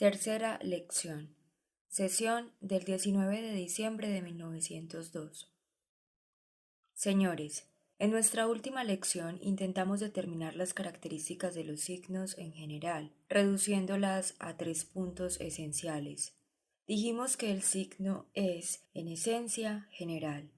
Tercera lección. Sesión del 19 de diciembre de 1902. Señores, en nuestra última lección intentamos determinar las características de los signos en general, reduciéndolas a 3 puntos esenciales. Dijimos que el signo es, en esencia, general.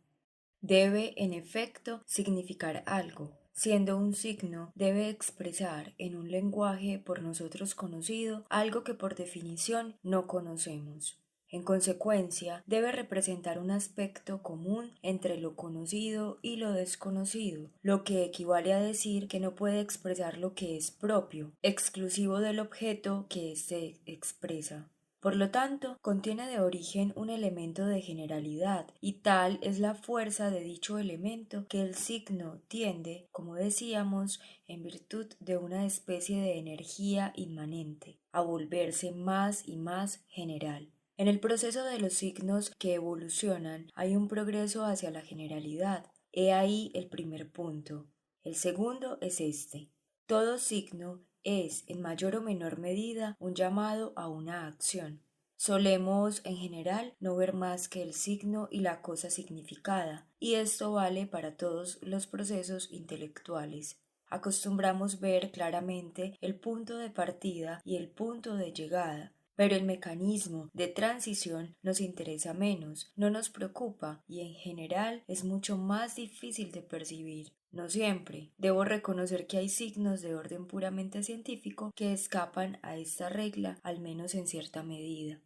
Debe, en efecto, significar algo. Siendo un signo, debe expresar en un lenguaje por nosotros conocido algo que por definición no conocemos. En consecuencia, debe representar un aspecto común entre lo conocido y lo desconocido, lo que equivale a decir que no puede expresar lo que es propio, exclusivo del objeto que se expresa. Por lo tanto, contiene de origen un elemento de generalidad, y tal es la fuerza de dicho elemento que el signo tiende, como decíamos, en virtud de una especie de energía inmanente, a volverse más y más general. En el proceso de los signos que evolucionan hay un progreso hacia la generalidad. He ahí el primer punto. El segundo es este. Todo signo es, en mayor o menor medida, un llamado a una acción. Solemos, en general, no ver más que el signo y la cosa significada, y esto vale para todos los procesos intelectuales. Acostumbramos ver claramente el punto de partida y el punto de llegada, pero el mecanismo de transición nos interesa menos, no nos preocupa y en general es mucho más difícil de percibir. No siempre. Debo reconocer que hay signos de orden puramente científico que escapan a esta regla, al menos en cierta medida.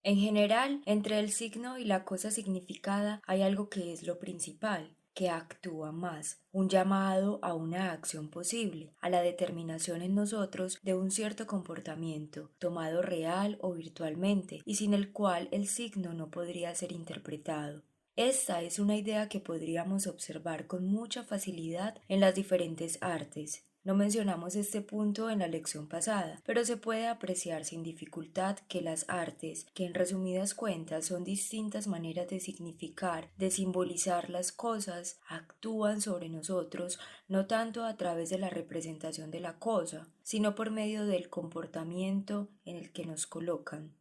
En general, entre el signo y la cosa significada hay algo que es lo principal, que actúa más, un llamado a una acción posible, a la determinación en nosotros de un cierto comportamiento, tomado real o virtualmente, y sin el cual el signo no podría ser interpretado. Esta es una idea que podríamos observar con mucha facilidad en las diferentes artes. No mencionamos este punto en la lección pasada, pero se puede apreciar sin dificultad que las artes, que en resumidas cuentas son distintas maneras de significar, de simbolizar las cosas, actúan sobre nosotros no tanto a través de la representación de la cosa, sino por medio del comportamiento en el que nos colocan.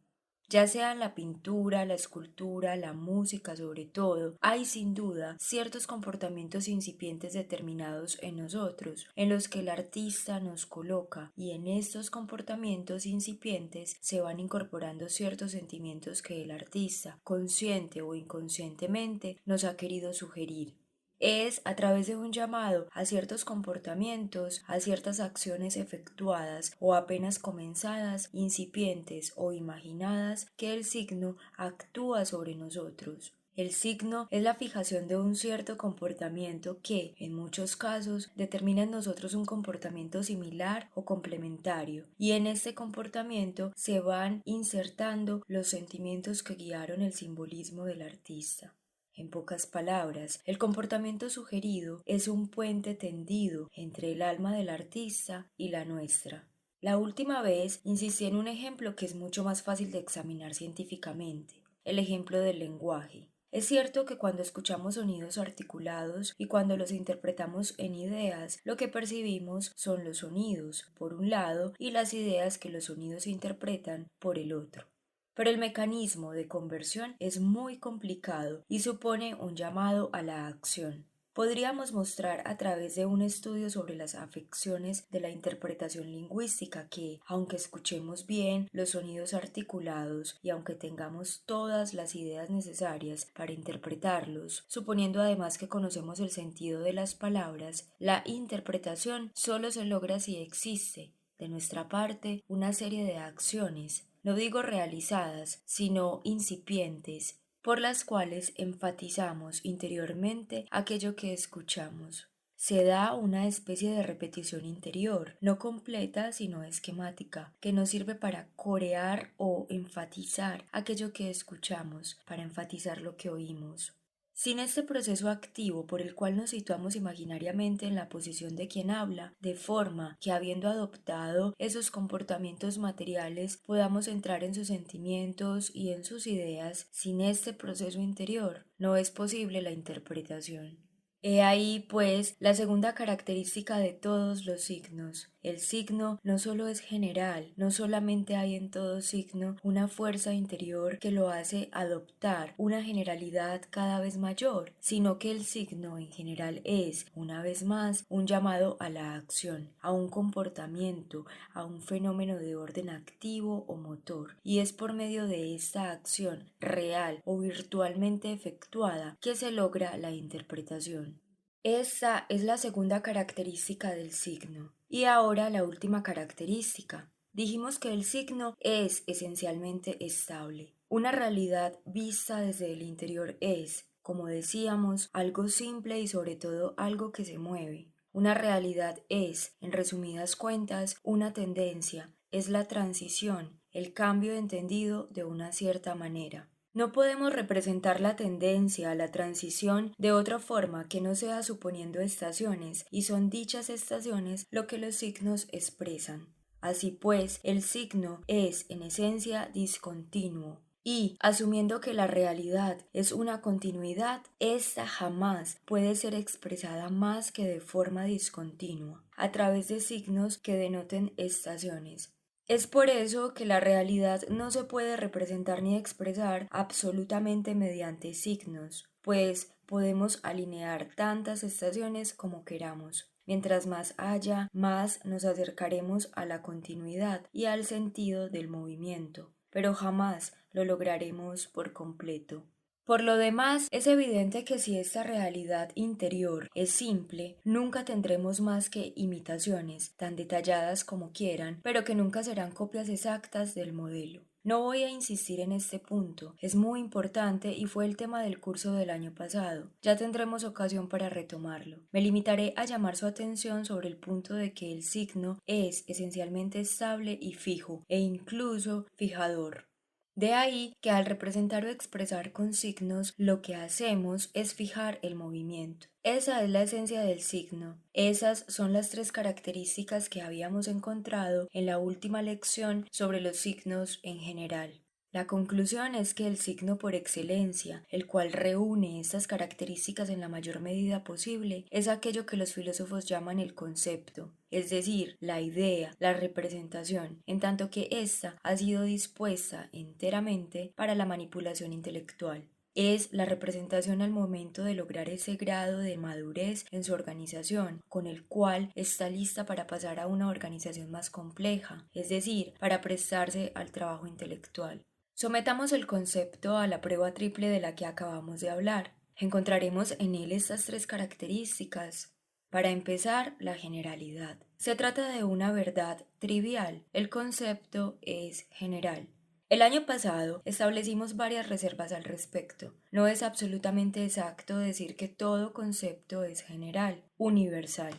Ya sea en la pintura, la escultura, la música sobre todo, hay sin duda ciertos comportamientos incipientes determinados en nosotros, en los que el artista nos coloca, y en estos comportamientos incipientes se van incorporando ciertos sentimientos que el artista, consciente o inconscientemente, nos ha querido sugerir. Es a través de un llamado a ciertos comportamientos, a ciertas acciones efectuadas o apenas comenzadas, incipientes o imaginadas, que el signo actúa sobre nosotros. El signo es la fijación de un cierto comportamiento que, en muchos casos, determina en nosotros un comportamiento similar o complementario, y en este comportamiento se van insertando los sentimientos que guiaron el simbolismo del artista. En pocas palabras, el comportamiento sugerido es un puente tendido entre el alma del artista y la nuestra. La última vez insistí en un ejemplo que es mucho más fácil de examinar científicamente, el ejemplo del lenguaje. Es cierto que cuando escuchamos sonidos articulados y cuando los interpretamos en ideas, lo que percibimos son los sonidos, por un lado, y las ideas que los sonidos interpretan, por el otro. Pero el mecanismo de conversión es muy complicado y supone un llamado a la acción. Podríamos mostrar a través de un estudio sobre las afecciones de la interpretación lingüística que, aunque escuchemos bien los sonidos articulados y aunque tengamos todas las ideas necesarias para interpretarlos, suponiendo además que conocemos el sentido de las palabras, la interpretación solo se logra si existe, de nuestra parte, una serie de acciones, no digo realizadas, sino incipientes, por las cuales enfatizamos interiormente aquello que escuchamos. Se da una especie de repetición interior, no completa sino esquemática, que nos sirve para corear o enfatizar aquello que escuchamos, para enfatizar lo que oímos. Sin este proceso activo por el cual nos situamos imaginariamente en la posición de quien habla, de forma que habiendo adoptado esos comportamientos materiales podamos entrar en sus sentimientos y en sus ideas, sin este proceso interior no es posible la interpretación. He ahí, pues, la segunda característica de todos los signos. el signo no solo es general, no solamente hay en todo signo una fuerza interior que lo hace adoptar una generalidad cada vez mayor, sino que el signo en general es, una vez más, un llamado a la acción, a un comportamiento, a un fenómeno de orden activo o motor, y es por medio de esta acción real o virtualmente efectuada que se logra la interpretación. Esta es la segunda característica del signo. Y ahora la última característica. Dijimos que el signo es esencialmente estable. Una realidad vista desde el interior es, como decíamos, algo simple y sobre todo algo que se mueve. Una realidad es, en resumidas cuentas, una tendencia, es la transición, el cambio entendido de una cierta manera. No podemos representar la tendencia, la transición, de otra forma que no sea suponiendo estaciones, y son dichas estaciones lo que los signos expresan. Así pues, el signo es, en esencia, discontinuo. Y, asumiendo que la realidad es una continuidad, ésta jamás puede ser expresada más que de forma discontinua, a través de signos que denoten estaciones. Es por eso que la realidad no se puede representar ni expresar absolutamente mediante signos, pues podemos alinear tantas estaciones como queramos. Mientras más haya, más nos acercaremos a la continuidad y al sentido del movimiento, pero jamás lo lograremos por completo. Por lo demás, es evidente que si esta realidad interior es simple, nunca tendremos más que imitaciones, tan detalladas como quieran, pero que nunca serán copias exactas del modelo. No voy a insistir en este punto, es muy importante y fue el tema del curso del año pasado. Ya tendremos ocasión para retomarlo. Me limitaré a llamar su atención sobre el punto de que el signo es esencialmente estable y fijo, e incluso fijador. De ahí que al representar o expresar con signos lo que hacemos es fijar el movimiento. Esa es la esencia del signo. Esas son las tres características que habíamos encontrado en la última lección sobre los signos en general. La conclusión es que el signo por excelencia, el cual reúne estas características en la mayor medida posible, es aquello que los filósofos llaman el concepto, es decir, la idea, la representación, en tanto que ésta ha sido dispuesta enteramente para la manipulación intelectual. Es la representación al momento de lograr ese grado de madurez en su organización, con el cual está lista para pasar a una organización más compleja, es decir, para prestarse al trabajo intelectual. Sometamos el concepto a la prueba triple de la que acabamos de hablar. Encontraremos en él estas tres características. Para empezar, la generalidad. Se trata de una verdad trivial. El concepto es general. El año pasado establecimos varias reservas al respecto. No es absolutamente exacto decir que todo concepto es general, universal.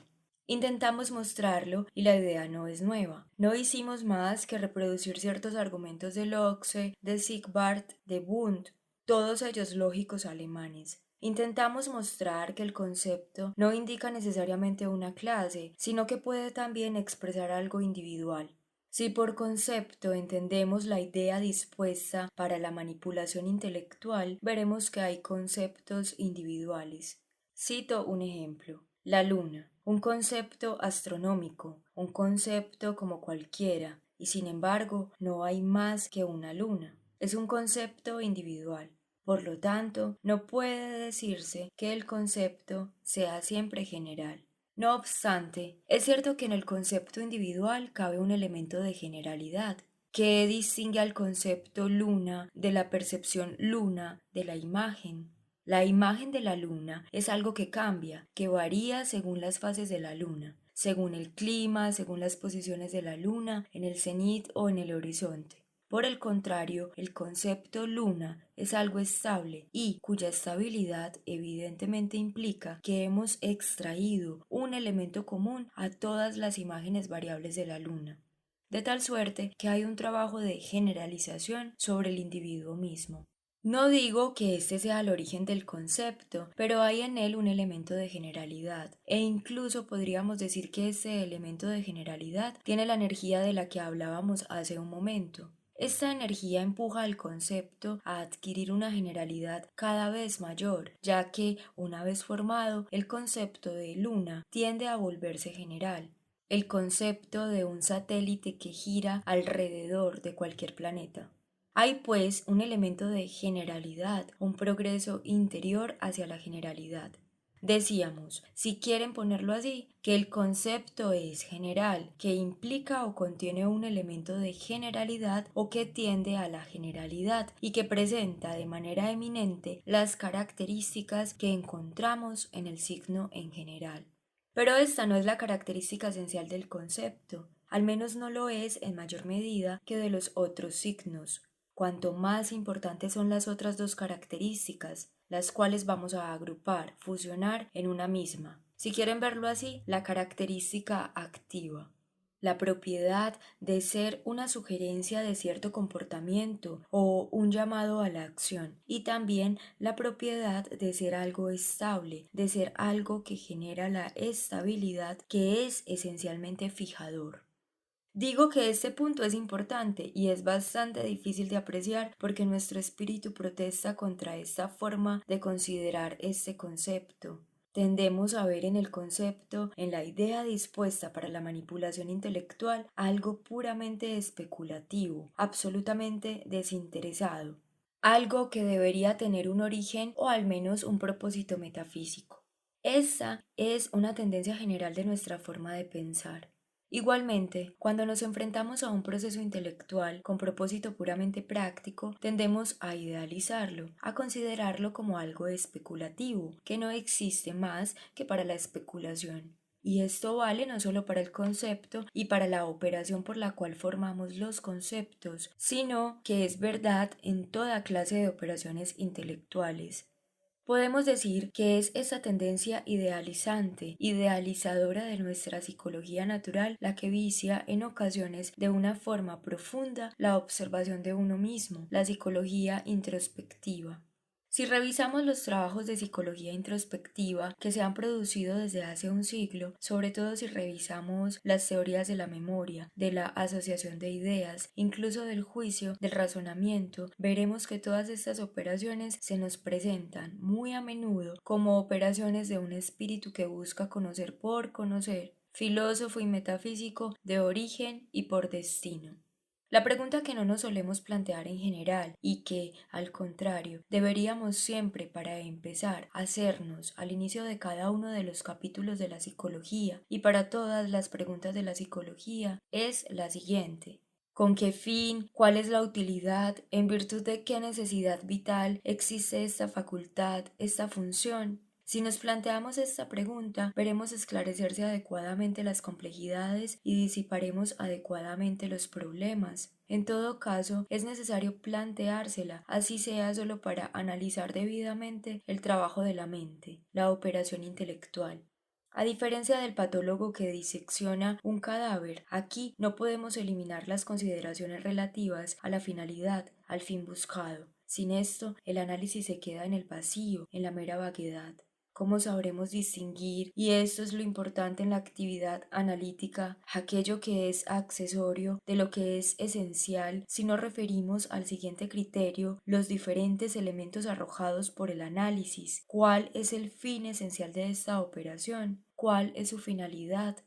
Intentamos mostrarlo y la idea no es nueva. No hicimos más que reproducir ciertos argumentos de Locke, de Siegbart, de Wundt, todos ellos lógicos alemanes. Intentamos mostrar que el concepto no indica necesariamente una clase, sino que puede también expresar algo individual. Si por concepto entendemos la idea dispuesta para la manipulación intelectual, veremos que hay conceptos individuales. Cito un ejemplo. La luna, un concepto astronómico, un concepto como cualquiera, y sin embargo no hay más que una luna. Es un concepto individual. Por lo tanto, no puede decirse que el concepto sea siempre general. No obstante, es cierto que en el concepto individual cabe un elemento de generalidad, que distingue al concepto luna de la percepción luna de la imagen. La imagen de la luna es algo que cambia, que varía según las fases de la luna, según el clima, según las posiciones de la luna, en el cenit o en el horizonte. Por el contrario, el concepto luna es algo estable y cuya estabilidad evidentemente implica que hemos extraído un elemento común a todas las imágenes variables de la luna, de tal suerte que hay un trabajo de generalización sobre el individuo mismo. No digo que este sea el origen del concepto, pero hay en él un elemento de generalidad, e incluso podríamos decir que este elemento de generalidad tiene la energía de la que hablábamos hace un momento. Esta energía empuja al concepto a adquirir una generalidad cada vez mayor, ya que, una vez formado, el concepto de luna tiende a volverse general. el concepto de un satélite que gira alrededor de cualquier planeta. Hay pues un elemento de generalidad, un progreso interior hacia la generalidad. Decíamos, si quieren ponerlo así, que el concepto es general, que implica o contiene un elemento de generalidad o que tiende a la generalidad y que presenta de manera eminente las características que encontramos en el signo en general. Pero esta no es la característica esencial del concepto, al menos no lo es en mayor medida que de los otros signos. Cuanto más importantes son las otras dos características, las cuales vamos a agrupar, fusionar en una misma. Si quieren verlo así, la característica activa, la propiedad de ser una sugerencia de cierto comportamiento o un llamado a la acción, y también la propiedad de ser algo estable, de ser algo que genera la estabilidad, que es esencialmente fijador. Digo que este punto es importante y es bastante difícil de apreciar porque nuestro espíritu protesta contra esta forma de considerar este concepto. Tendemos a ver en el concepto, en la idea dispuesta para la manipulación intelectual, algo puramente especulativo, absolutamente desinteresado, algo que debería tener un origen o al menos un propósito metafísico. Esa es una tendencia general de nuestra forma de pensar. Igualmente, cuando nos enfrentamos a un proceso intelectual con propósito puramente práctico, tendemos a idealizarlo, a considerarlo como algo especulativo, que no existe más que para la especulación. Y esto vale no solo para el concepto y para la operación por la cual formamos los conceptos, sino que es verdad en toda clase de operaciones intelectuales. Podemos decir que es esa tendencia idealizante, idealizadora de nuestra psicología natural la que vicia en ocasiones de una forma profunda la observación de uno mismo, la psicología introspectiva. Si revisamos los trabajos de psicología introspectiva que se han producido desde hace un siglo, sobre todo si revisamos las teorías de la memoria, de la asociación de ideas, incluso del juicio, del razonamiento, veremos que todas estas operaciones se nos presentan muy a menudo como operaciones de un espíritu que busca conocer por conocer, filósofo y metafísico de origen y por destino. La pregunta que no nos solemos plantear en general y que, al contrario, deberíamos siempre para empezar hacernos al inicio de cada uno de los capítulos de la psicología y para todas las preguntas de la psicología es la siguiente. ¿Con qué fin? ¿Cuál es la utilidad? ¿En virtud de qué necesidad vital existe esta facultad, esta función? Si nos planteamos esta pregunta, veremos esclarecerse adecuadamente las complejidades y disiparemos adecuadamente los problemas. En todo caso, es necesario planteársela, así sea solo para analizar debidamente el trabajo de la mente, la operación intelectual. A diferencia del patólogo que disecciona un cadáver, aquí no podemos eliminar las consideraciones relativas a la finalidad, al fin buscado. Sin esto, el análisis se queda en el vacío, en la mera vaguedad. ¿Cómo sabremos distinguir, y esto es lo importante en la actividad analítica, aquello que es accesorio de lo que es esencial si nos referimos al siguiente criterio, los diferentes elementos arrojados por el análisis? ¿Cuál es el fin esencial de esta operación? ¿Cuál es su finalidad?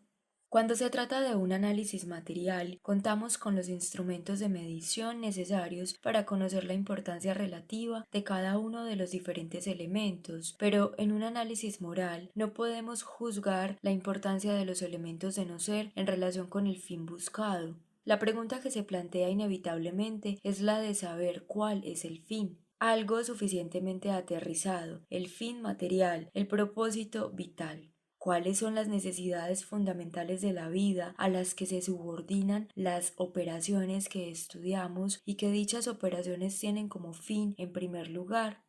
Cuando se trata de un análisis material, contamos con los instrumentos de medición necesarios para conocer la importancia relativa de cada uno de los diferentes elementos, pero en un análisis moral no podemos juzgar la importancia de los elementos de no ser en relación con el fin buscado. La pregunta que se plantea inevitablemente es la de saber cuál es el fin. Algo suficientemente aterrizado, el fin material, el propósito vital. ¿Cuáles son las necesidades fundamentales de la vida a las que se subordinan las operaciones que estudiamos y que dichas operaciones tienen como fin en primer lugar?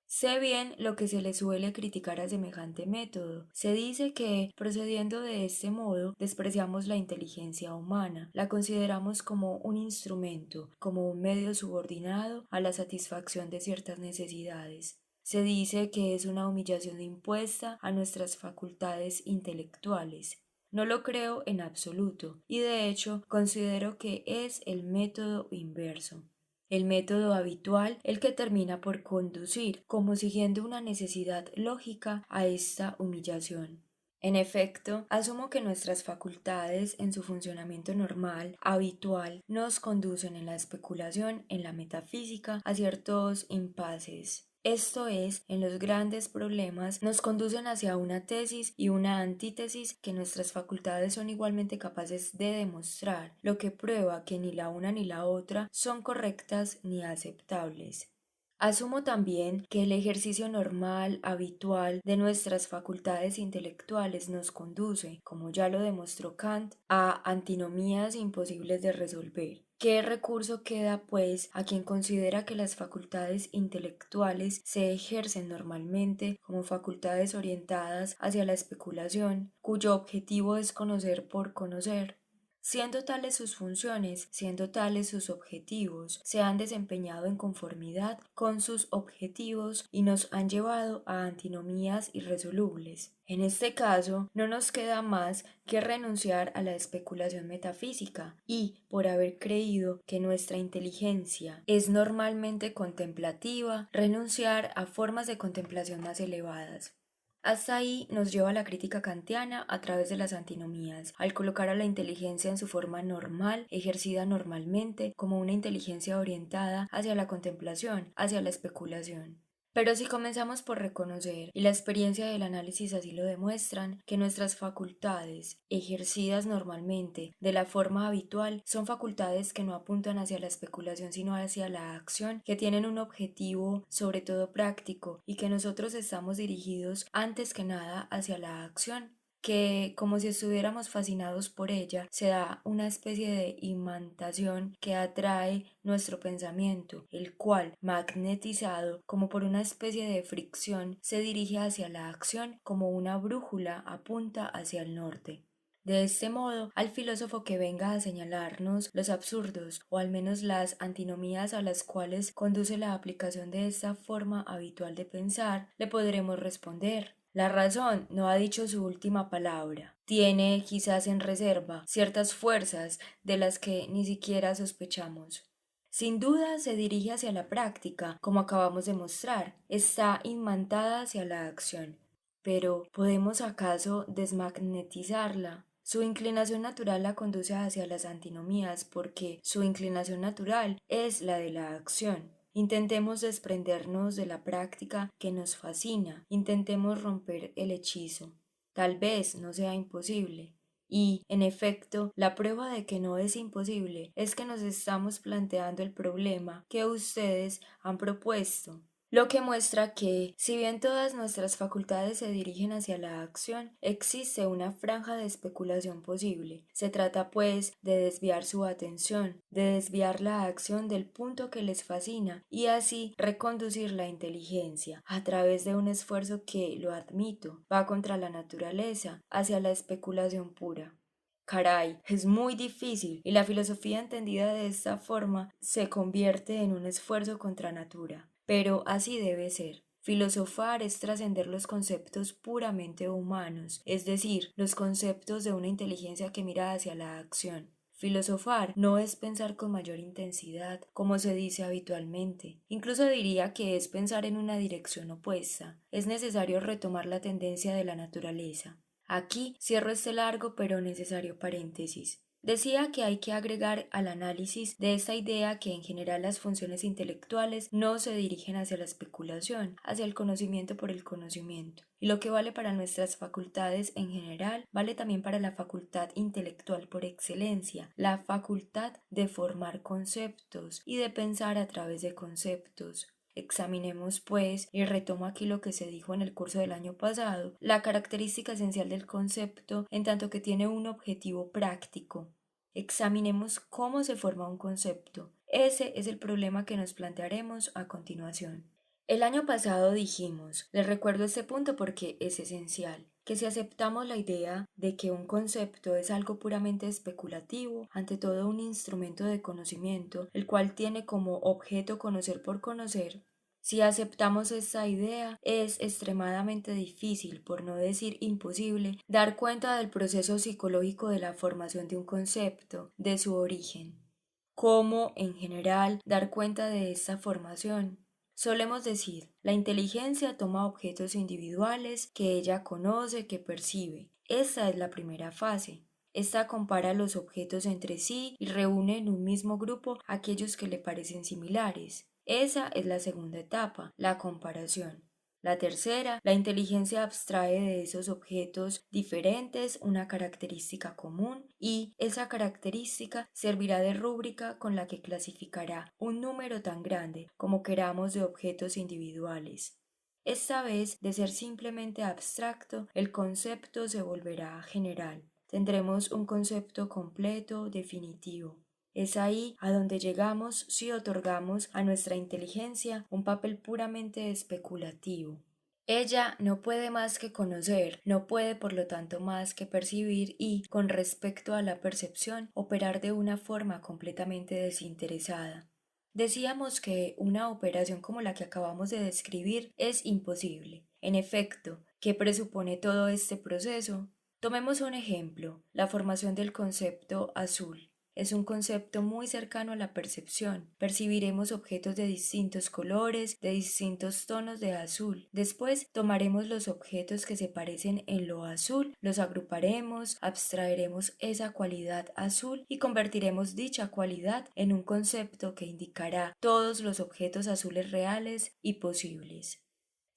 Sé bien lo que se le suele criticar a semejante método. Se dice que, procediendo de este modo, despreciamos la inteligencia humana, la consideramos como un instrumento, como un medio subordinado a la satisfacción de ciertas necesidades. Se dice que es una humillación impuesta a nuestras facultades intelectuales. No lo creo en absoluto, y de hecho considero que es el método inverso, el método habitual, el que termina por conducir, como siguiendo una necesidad lógica, a esta humillación. En efecto, asumo que nuestras facultades en su funcionamiento normal, habitual, nos conducen en la especulación, en la metafísica, a ciertos impases. Esto es, en los grandes problemas, nos conducen hacia una tesis y una antítesis que nuestras facultades son igualmente capaces de demostrar, lo que prueba que ni la una ni la otra son correctas ni aceptables. Asumo también que el ejercicio normal, habitual de nuestras facultades intelectuales nos conduce, como ya lo demostró Kant, a antinomías imposibles de resolver. ¿Qué recurso queda, pues, a quien considera que las facultades intelectuales se ejercen normalmente como facultades orientadas hacia la especulación, cuyo objetivo es conocer por conocer? Siendo tales sus funciones, siendo tales sus objetivos, se han desempeñado en conformidad con sus objetivos y nos han llevado a antinomías irresolubles. En este caso, no nos queda más que renunciar a la especulación metafísica y, por haber creído que nuestra inteligencia es normalmente contemplativa, renunciar a formas de contemplación más elevadas. Hasta ahí nos lleva la crítica kantiana a través de las antinomías, al colocar a la inteligencia en su forma normal, ejercida normalmente, como una inteligencia orientada hacia la contemplación, hacia la especulación. Pero si comenzamos por reconocer, y la experiencia del análisis así lo demuestran, que nuestras facultades, ejercidas normalmente de la forma habitual, son facultades que no apuntan hacia la especulación sino hacia la acción, que tienen un objetivo sobre todo práctico y que nosotros estamos dirigidos antes que nada hacia la acción, que, como si estuviéramos fascinados por ella, se da una especie de imantación que atrae nuestro pensamiento, el cual, magnetizado como por una especie de fricción, se dirige hacia la acción como una brújula apunta hacia el norte. De este modo, al filósofo que venga a señalarnos los absurdos o al menos las antinomías a las cuales conduce la aplicación de esta forma habitual de pensar, le podremos responder: la razón no ha dicho su última palabra. Tiene, quizás en reserva, ciertas fuerzas de las que ni siquiera sospechamos. Sin duda se dirige hacia la práctica, como acabamos de mostrar, está imantada hacia la acción. Pero, ¿podemos acaso desmagnetizarla? Su inclinación natural la conduce hacia las antinomías porque su inclinación natural es la de la acción. Intentemos desprendernos de la práctica que nos fascina, intentemos romper el hechizo. Tal vez no sea imposible. Y, en efecto, la prueba de que no es imposible es que nos estamos planteando el problema que ustedes han propuesto, lo que muestra que, si bien todas nuestras facultades se dirigen hacia la acción, existe una franja de especulación posible. Se trata, pues, de desviar su atención, de desviar la acción del punto que les fascina y así reconducir la inteligencia, a través de un esfuerzo que, lo admito, va contra la naturaleza, hacia la especulación pura. Caray, es muy difícil y la filosofía entendida de esta forma se convierte en un esfuerzo contra natura. Pero así debe ser. Filosofar es trascender los conceptos puramente humanos, es decir, los conceptos de una inteligencia que mira hacia la acción. Filosofar no es pensar con mayor intensidad, como se dice habitualmente. Incluso diría que es pensar en una dirección opuesta. Es necesario retomar la tendencia de la naturaleza. Aquí cierro este largo pero necesario paréntesis. Decía que hay que agregar al análisis de esta idea que en general las funciones intelectuales no se dirigen hacia la especulación, hacia el conocimiento por el conocimiento. Y lo que vale para nuestras facultades en general, vale también para la facultad intelectual por excelencia, la facultad de formar conceptos y de pensar a través de conceptos. Examinemos, pues, y retomo aquí lo que se dijo en el curso del año pasado, la característica esencial del concepto en tanto que tiene un objetivo práctico. Examinemos cómo se forma un concepto. Ese es el problema que nos plantearemos a continuación. El año pasado dijimos, les recuerdo este punto porque es esencial, que si aceptamos la idea de que un concepto es algo puramente especulativo, ante todo un instrumento de conocimiento, el cual tiene como objeto conocer por conocer, si aceptamos esta idea, es extremadamente difícil, por no decir imposible, dar cuenta del proceso psicológico de la formación de un concepto, de su origen. ¿Cómo, en general, dar cuenta de esta formación? Solemos decir, la inteligencia toma objetos individuales que ella conoce, que percibe, Esta es la primera fase. Esta compara los objetos entre sí y reúne en un mismo grupo aquellos que le parecen similares. Esa es la segunda etapa, la comparación. La tercera, la inteligencia abstrae de esos objetos diferentes una característica común y esa característica servirá de rúbrica con la que clasificará un número tan grande como queramos de objetos individuales. Esta vez, de ser simplemente abstracto, el concepto se volverá general. Tendremos un concepto completo, definitivo. Es ahí a donde llegamos si otorgamos a nuestra inteligencia un papel puramente especulativo. Ella no puede más que conocer, no puede por lo tanto más que percibir y, con respecto a la percepción, operar de una forma completamente desinteresada. Decíamos que una operación como la que acabamos de describir es imposible. En efecto, ¿qué presupone todo este proceso? Tomemos un ejemplo, la formación del concepto azul. Es un concepto muy cercano a la percepción. Percibiremos objetos de distintos colores, de distintos tonos de azul. Después tomaremos los objetos que se parecen en lo azul, los agruparemos, abstraeremos esa cualidad azul y convertiremos dicha cualidad en un concepto que indicará todos los objetos azules reales y posibles.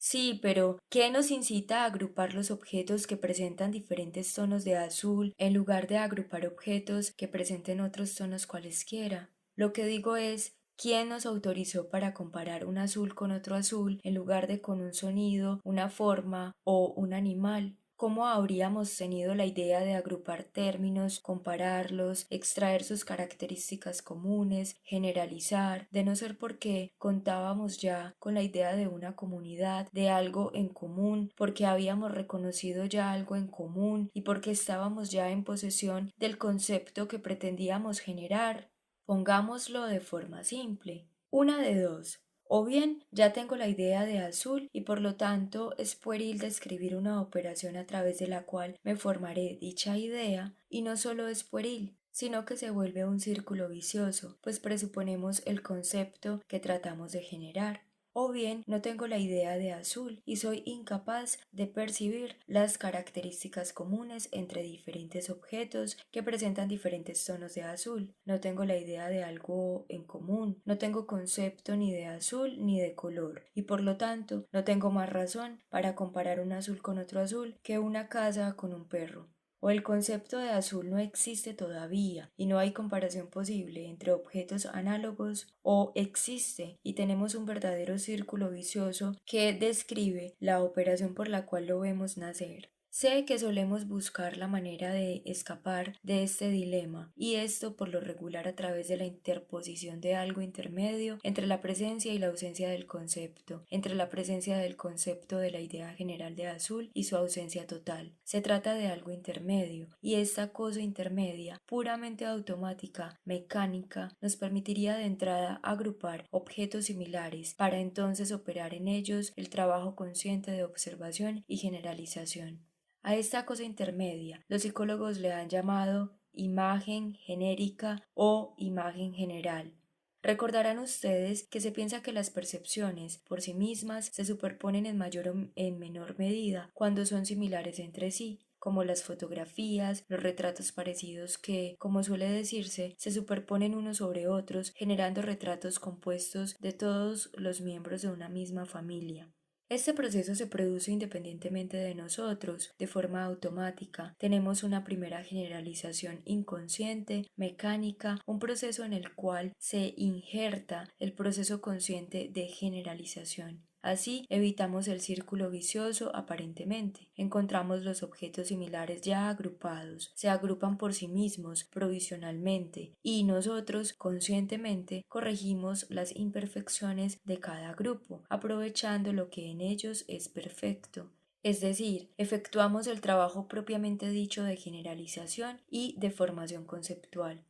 Sí, pero ¿qué nos incita a agrupar los objetos que presentan diferentes tonos de azul en lugar de agrupar objetos que presenten otros tonos cualesquiera? Lo que digo es, ¿quién nos autorizó para comparar un azul con otro azul en lugar de con un sonido, una forma o un animal? ¿Cómo habríamos tenido la idea de agrupar términos, compararlos, extraer sus características comunes, generalizar, de no ser porque contábamos ya con la idea de una comunidad, de algo en común, porque habíamos reconocido ya algo en común y porque estábamos ya en posesión del concepto que pretendíamos generar? Pongámoslo de forma simple. Una de dos. O bien ya tengo la idea de azul y por lo tanto es pueril describir una operación a través de la cual me formaré dicha idea, y no solo es pueril, sino que se vuelve un círculo vicioso, pues presuponemos el concepto que tratamos de generar. O bien no tengo la idea de azul y soy incapaz de percibir las características comunes entre diferentes objetos que presentan diferentes tonos de azul. No tengo la idea de algo en común, no tengo concepto ni de azul ni de color y por lo tanto no tengo más razón para comparar un azul con otro azul que una casa con un perro. O el concepto de azul no existe todavía y no hay comparación posible entre objetos análogos, o existe y tenemos un verdadero círculo vicioso que describe la operación por la cual lo vemos nacer. Sé que solemos buscar la manera de escapar de este dilema, y esto por lo regular a través de la interposición de algo intermedio entre la presencia y la ausencia del concepto, entre la presencia del concepto de la idea general de azul y su ausencia total. Se trata de algo intermedio, y esta cosa intermedia, puramente automática, mecánica, nos permitiría de entrada agrupar objetos similares para entonces operar en ellos el trabajo consciente de observación y generalización. A esta cosa intermedia, los psicólogos le han llamado imagen genérica o imagen general. Recordarán ustedes que se piensa que las percepciones por sí mismas se superponen en mayor o en menor medida cuando son similares entre sí, como las fotografías, los retratos parecidos que, como suele decirse, se superponen unos sobre otros, generando retratos compuestos de todos los miembros de una misma familia. Este proceso se produce independientemente de nosotros, de forma automática. Tenemos una primera generalización inconsciente, mecánica, un proceso en el cual se injerta el proceso consciente de generalización. Así evitamos el círculo vicioso aparentemente. Encontramos los objetos similares ya agrupados, se agrupan por sí mismos provisionalmente y nosotros conscientemente corregimos las imperfecciones de cada grupo, aprovechando lo que en ellos es perfecto. Es decir, efectuamos el trabajo propiamente dicho de generalización y de formación conceptual.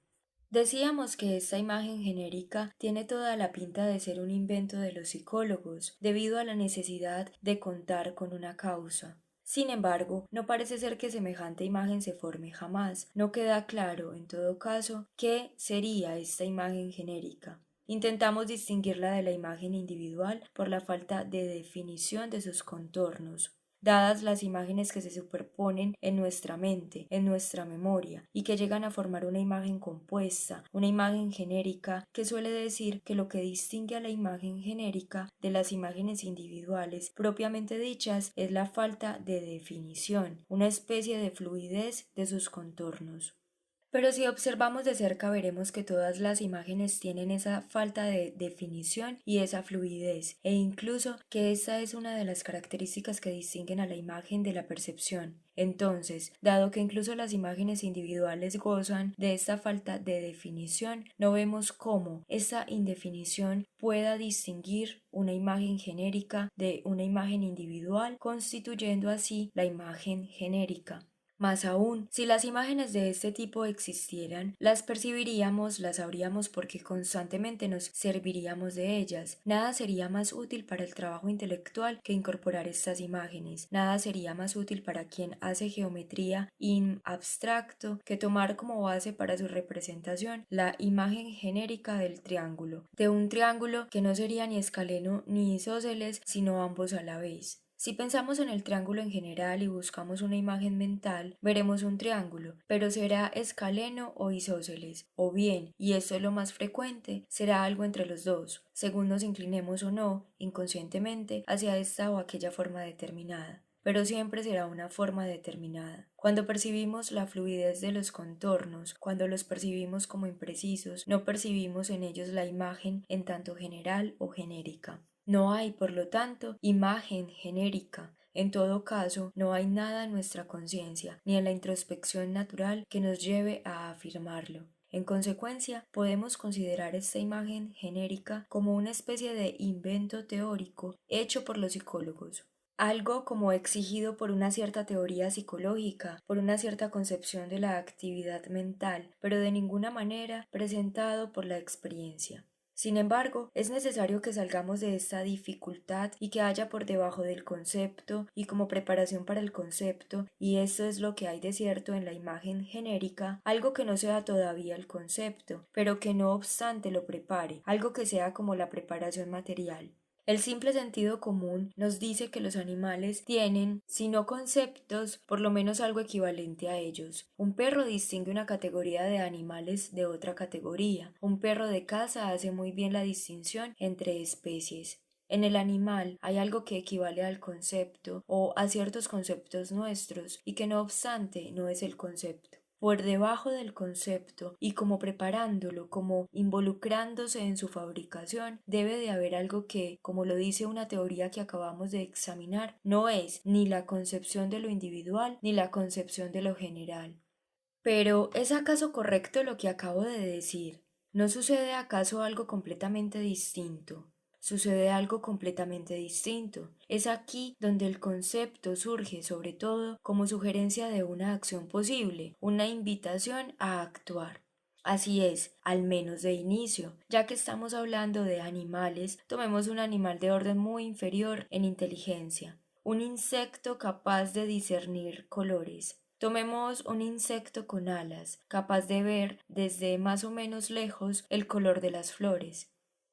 Decíamos que esta imagen genérica tiene toda la pinta de ser un invento de los psicólogos, debido a la necesidad de contar con una causa. Sin embargo, no parece ser que semejante imagen se forme jamás. No queda claro, en todo caso, qué sería esta imagen genérica. Intentamos distinguirla de la imagen individual por la falta de definición de sus contornos. dadas las imágenes que se superponen en nuestra mente, en nuestra memoria, y que llegan a formar una imagen compuesta, una imagen genérica, que suele decir que lo que distingue a la imagen genérica de las imágenes individuales propiamente dichas es la falta de definición, una especie de fluidez de sus contornos. Pero si observamos de cerca veremos que todas las imágenes tienen esa falta de definición y esa fluidez, e incluso que esa es una de las características que distinguen a la imagen de la percepción. Entonces, dado que incluso las imágenes individuales gozan de esta falta de definición, no vemos cómo esa indefinición pueda distinguir una imagen genérica de una imagen individual, constituyendo así la imagen genérica. Más aún, si las imágenes de este tipo existieran, las percibiríamos, las sabríamos porque constantemente nos serviríamos de ellas. Nada sería más útil para el trabajo intelectual que incorporar estas imágenes. Nada sería más útil para quien hace geometría in abstracto que tomar como base para su representación la imagen genérica del triángulo, de un triángulo que no sería ni escaleno ni isósceles, sino ambos a la vez. Si pensamos en el triángulo en general y buscamos una imagen mental, veremos un triángulo, pero será escaleno o isósceles, o bien, y esto es lo más frecuente, será algo entre los dos, según nos inclinemos o no, inconscientemente, hacia esta o aquella forma determinada. Pero siempre será una forma determinada. Cuando percibimos la fluidez de los contornos, cuando los percibimos como imprecisos, no percibimos en ellos la imagen en tanto general o genérica. No hay, por lo tanto, imagen genérica. En todo caso, no hay nada en nuestra conciencia, ni en la introspección natural que nos lleve a afirmarlo. En consecuencia, podemos considerar esta imagen genérica como una especie de invento teórico hecho por los psicólogos, algo como exigido por una cierta teoría psicológica, por una cierta concepción de la actividad mental, pero de ninguna manera presentado por la experiencia. Sin embargo, es necesario que salgamos de esta dificultad y que haya por debajo del concepto y como preparación para el concepto, y esto es lo que hay de cierto en la imagen genérica, algo que no sea todavía el concepto, pero que no obstante lo prepare, algo que sea como la preparación material. El simple sentido común nos dice que los animales tienen, si no conceptos, por lo menos algo equivalente a ellos. Un perro distingue una categoría de animales de otra categoría. Un perro de caza hace muy bien la distinción entre especies. En el animal hay algo que equivale al concepto o a ciertos conceptos nuestros y que no obstante no es el concepto. Por debajo del concepto y como preparándolo, como involucrándose en su fabricación, debe de haber algo que, como lo dice una teoría que acabamos de examinar, no es ni la concepción de lo individual ni la concepción de lo general. Pero, ¿es acaso correcto lo que acabo de decir? ¿No sucede acaso algo completamente distinto? Sucede algo completamente distinto. Es aquí donde el concepto surge sobre todo como sugerencia de una acción posible, una invitación a actuar. Así es, al menos de inicio, ya que estamos hablando de animales, tomemos un animal de orden muy inferior en inteligencia, un insecto capaz de discernir colores. Tomemos un insecto con alas, capaz de ver desde más o menos lejos el color de las flores.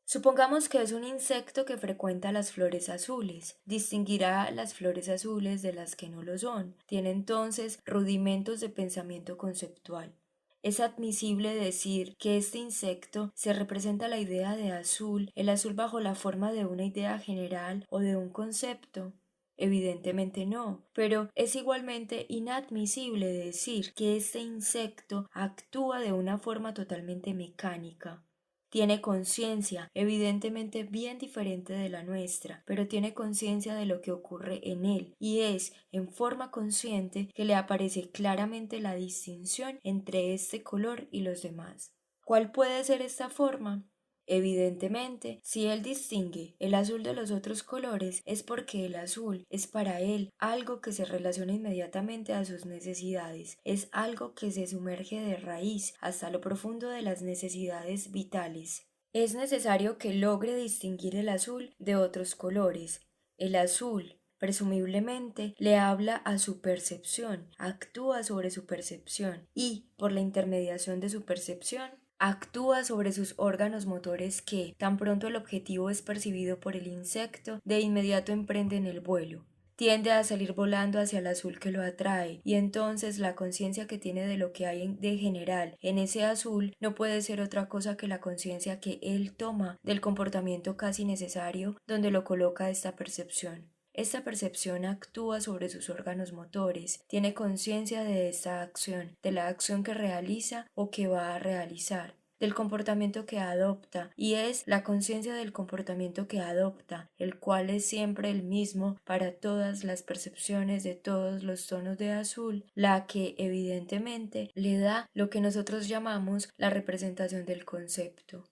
Supongamos que es un insecto que frecuenta las flores azules. Distinguirá las flores azules de las que no lo son. Tiene entonces rudimentos de pensamiento conceptual. Es admisible decir que este insecto se representa la idea de azul, el azul bajo la forma de una idea general o de un concepto. Evidentemente no, pero es igualmente inadmisible decir que este insecto actúa de una forma totalmente mecánica. Tiene conciencia, evidentemente bien diferente de la nuestra, pero tiene conciencia de lo que ocurre en él, y es en forma consciente que le aparece claramente la distinción entre este color y los demás. ¿Cuál puede ser esta forma? Evidentemente, si él distingue el azul de los otros colores es porque el azul es para él algo que se relaciona inmediatamente a sus necesidades, es algo que se sumerge de raíz hasta lo profundo de las necesidades vitales. Es necesario que logre distinguir el azul de otros colores. El azul, presumiblemente, le habla a su percepción, actúa sobre su percepción y, por la intermediación de su percepción, actúa sobre sus órganos motores que, tan pronto el objetivo es percibido por el insecto, de inmediato emprenden el vuelo. tiende a salir volando hacia el azul que lo atrae, y entonces la conciencia que tiene de lo que hay de general en ese azul no puede ser otra cosa que la conciencia que él toma del comportamiento casi necesario donde lo coloca esta percepción. Esta percepción actúa sobre sus órganos motores, tiene conciencia de esta acción, de la acción que realiza o que va a realizar, del comportamiento que adopta, y es la conciencia del comportamiento que adopta, el cual es siempre el mismo para todas las percepciones de todos los tonos de azul, la que evidentemente le da lo que nosotros llamamos la representación del concepto.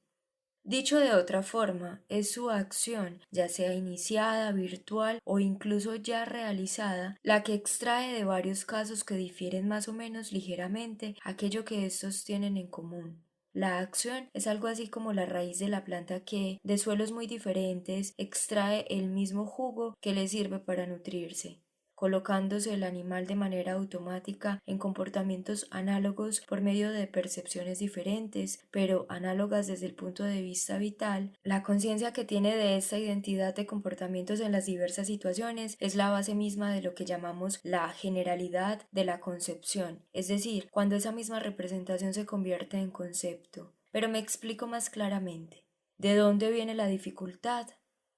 Dicho de otra forma, es su acción, ya sea iniciada, virtual o incluso ya realizada, la que extrae de varios casos que difieren más o menos ligeramente aquello que estos tienen en común. La acción es algo así como la raíz de la planta que, de suelos muy diferentes, extrae el mismo jugo que le sirve para nutrirse, colocándose el animal de manera automática en comportamientos análogos por medio de percepciones diferentes, pero análogas desde el punto de vista vital. La conciencia que tiene de esta identidad de comportamientos en las diversas situaciones es la base misma de lo que llamamos la generalidad de la concepción, es decir, cuando esa misma representación se convierte en concepto. Pero me explico más claramente. ¿De dónde viene la dificultad?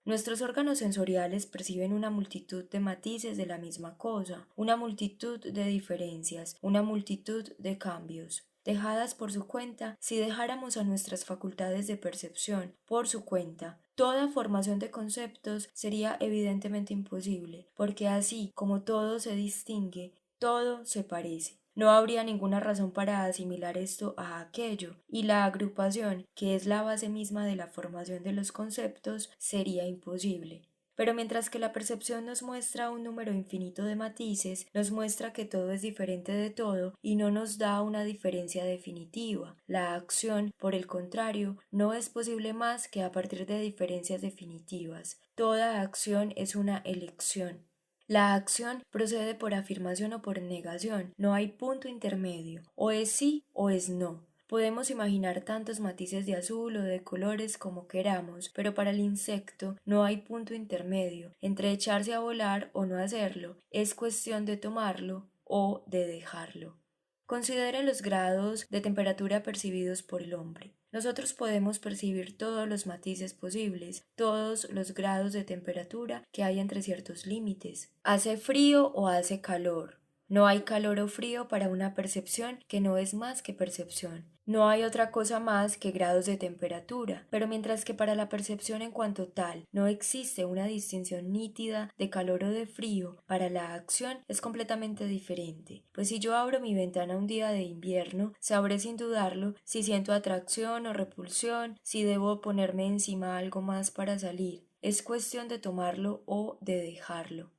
Nuestros órganos sensoriales perciben una multitud de matices de la misma cosa, una multitud de diferencias, una multitud de cambios. Dejadas por su cuenta, si dejáramos a nuestras facultades de percepción por su cuenta, toda formación de conceptos sería evidentemente imposible, porque así como todo se distingue, todo se parece. No habría ninguna razón para asimilar esto a aquello, y la agrupación, que es la base misma de la formación de los conceptos, sería imposible. Pero mientras que la percepción nos muestra un número infinito de matices, nos muestra que todo es diferente de todo y no nos da una diferencia definitiva. La acción, por el contrario, no es posible más que a partir de diferencias definitivas. Toda acción es una elección. La acción procede por afirmación o por negación, no hay punto intermedio, o es sí o es no. Podemos imaginar tantos matices de azul o de colores como queramos, pero para el insecto no hay punto intermedio entre echarse a volar o no hacerlo, es cuestión de tomarlo o de dejarlo. Considere los grados de temperatura percibidos por el hombre. Nosotros podemos percibir todos los matices posibles, todos los grados de temperatura que hay entre ciertos límites. Hace frío o hace calor. No hay calor o frío para una percepción que no es más que percepción. No hay otra cosa más que grados de temperatura, pero mientras que para la percepción en cuanto tal no existe una distinción nítida de calor o de frío, para la acción es completamente diferente, pues si yo abro mi ventana un día de invierno, sabré sin dudarlo si siento atracción o repulsión, si debo ponerme encima algo más para salir. Es cuestión de tomarlo o de dejarlo.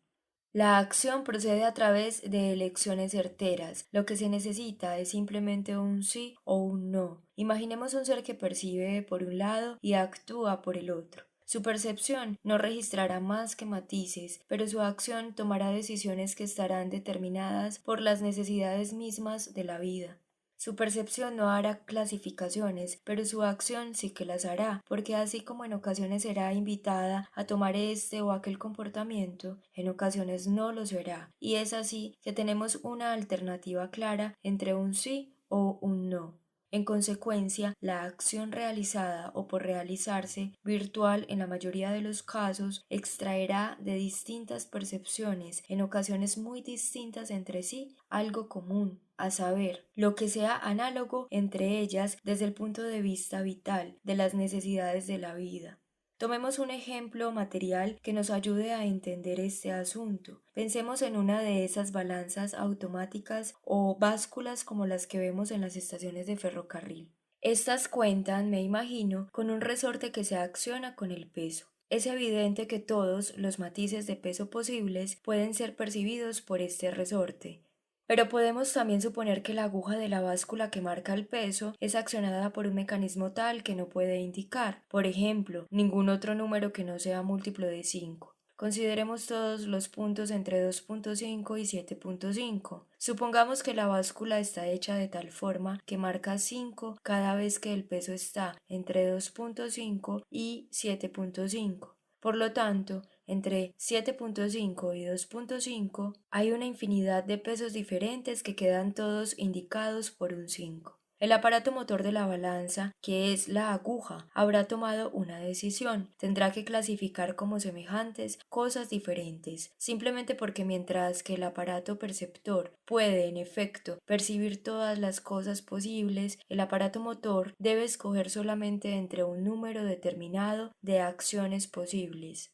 La acción procede a través de elecciones certeras. Lo que se necesita es simplemente un sí o un no. Imaginemos un ser que percibe por un lado y actúa por el otro. Su percepción no registrará más que matices, pero su acción tomará decisiones que estarán determinadas por las necesidades mismas de la vida. Su percepción no hará clasificaciones, pero su acción sí que las hará, porque así como en ocasiones será invitada a tomar este o aquel comportamiento, en ocasiones no lo será, y es así que tenemos una alternativa clara entre un sí o un no. En consecuencia, la acción realizada o por realizarse, virtual en la mayoría de los casos, extraerá de distintas percepciones, en ocasiones muy distintas entre sí, algo común, a saber, lo que sea análogo entre ellas desde el punto de vista vital, de las necesidades de la vida. Tomemos un ejemplo material que nos ayude a entender este asunto. Pensemos en una de esas balanzas automáticas o básculas como las que vemos en las estaciones de ferrocarril. Estas cuentan, me imagino, con un resorte que se acciona con el peso. Es evidente que todos los matices de peso posibles pueden ser percibidos por este resorte. Pero podemos también suponer que la aguja de la báscula que marca el peso es accionada por un mecanismo tal que no puede indicar, por ejemplo, ningún otro número que no sea múltiplo de 5. Consideremos todos los puntos entre 2.5 y 7.5. Supongamos que la báscula está hecha de tal forma que marca 5 cada vez que el peso está entre 2.5 y 7.5. Por lo tanto, entre 7.5 y 2.5, hay una infinidad de pesos diferentes que quedan todos indicados por un 5. El aparato motor de la balanza, que es la aguja, habrá tomado una decisión. Tendrá que clasificar como semejantes cosas diferentes, simplemente porque mientras que el aparato perceptor puede, en efecto, percibir todas las cosas posibles, el aparato motor debe escoger solamente entre un número determinado de acciones posibles.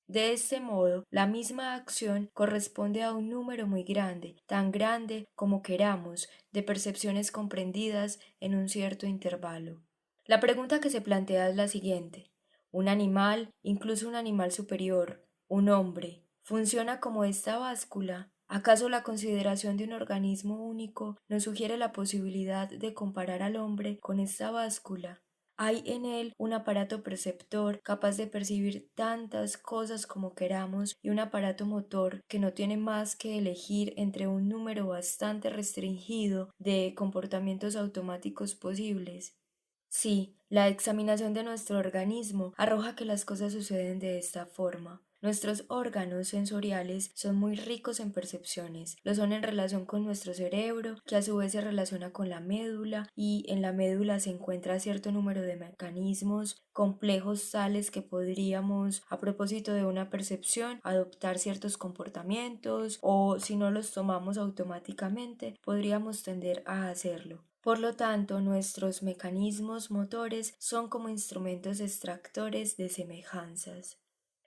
De este modo, la misma acción corresponde a un número muy grande, tan grande como queramos, de percepciones comprendidas en un cierto intervalo. La pregunta que se plantea es la siguiente. ¿Un animal, incluso un animal superior, un hombre, funciona como esta báscula? ¿Acaso la consideración de un organismo único nos sugiere la posibilidad de comparar al hombre con esta báscula? Hay en él un aparato perceptor capaz de percibir tantas cosas como queramos y un aparato motor que no tiene más que elegir entre un número bastante restringido de comportamientos automáticos posibles. Sí, la examinación de nuestro organismo arroja que las cosas suceden de esta forma. Nuestros órganos sensoriales son muy ricos en percepciones, lo son en relación con nuestro cerebro, que a su vez se relaciona con la médula, y en la médula se encuentra cierto número de mecanismos complejos tales que podríamos, a propósito de una percepción, adoptar ciertos comportamientos, o si no los tomamos automáticamente, podríamos tender a hacerlo. Por lo tanto, nuestros mecanismos motores son como instrumentos extractores de semejanzas.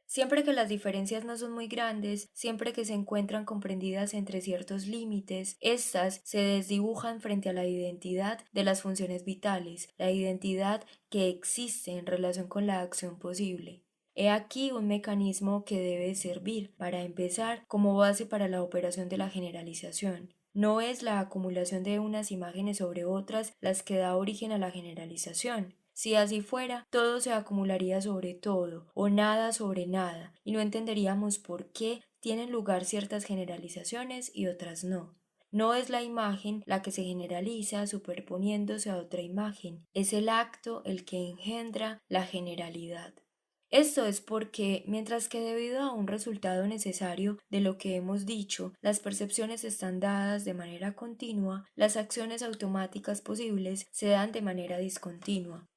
Siempre que las diferencias no son muy grandes, siempre que se encuentran comprendidas entre ciertos límites, éstas se desdibujan frente a la identidad de las funciones vitales, la identidad que existe en relación con la acción posible. He aquí un mecanismo que debe servir, para empezar, como base para la operación de la generalización. No es la acumulación de unas imágenes sobre otras las que da origen a la generalización. Si así fuera, todo se acumularía sobre todo, o nada sobre nada, y no entenderíamos por qué tienen lugar ciertas generalizaciones y otras no. No es la imagen la que se generaliza superponiéndose a otra imagen, es el acto el que engendra la generalidad. Esto es porque, mientras que debido a un resultado necesario de lo que hemos dicho, las percepciones están dadas de manera continua, las acciones automáticas posibles se dan de manera discontinua.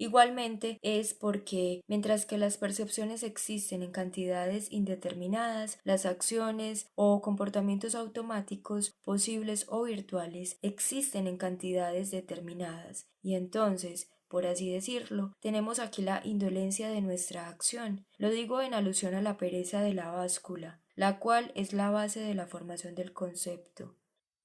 Igualmente es porque, mientras que las percepciones existen en cantidades indeterminadas, las acciones o comportamientos automáticos, posibles o virtuales, existen en cantidades determinadas, y entonces, por así decirlo, tenemos aquí la indolencia de nuestra acción. Lo digo en alusión a la pereza de la báscula, la cual es la base de la formación del concepto.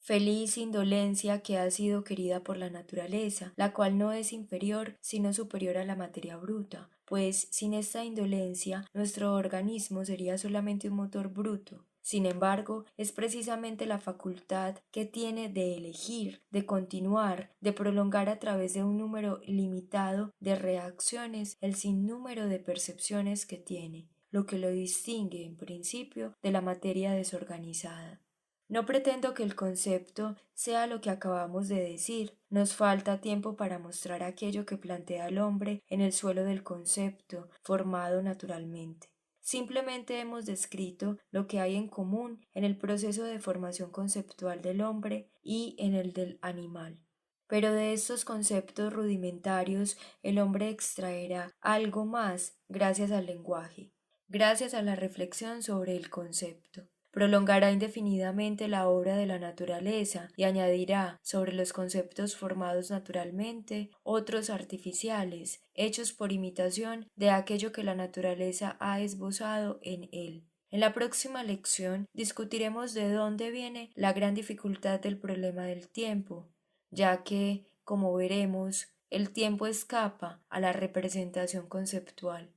Feliz indolencia que ha sido querida por la naturaleza, la cual no es inferior, sino superior a la materia bruta, pues sin esta indolencia nuestro organismo sería solamente un motor bruto. Sin embargo, es precisamente la facultad que tiene de elegir, de continuar, de prolongar a través de un número limitado de reacciones el sinnúmero de percepciones que tiene, lo que lo distingue en principio de la materia desorganizada. No pretendo que el concepto sea lo que acabamos de decir. Nos falta tiempo para mostrar aquello que plantea el hombre en el suelo del concepto, formado naturalmente. Simplemente hemos descrito lo que hay en común en el proceso de formación conceptual del hombre y en el del animal. Pero de estos conceptos rudimentarios el hombre extraerá algo más gracias al lenguaje, gracias a la reflexión sobre el concepto. Prolongará indefinidamente la obra de la naturaleza y añadirá sobre los conceptos formados naturalmente otros artificiales, hechos por imitación de aquello que la naturaleza ha esbozado en él. En la próxima lección discutiremos de dónde viene la gran dificultad del problema del tiempo, ya que, como veremos, el tiempo escapa a la representación conceptual.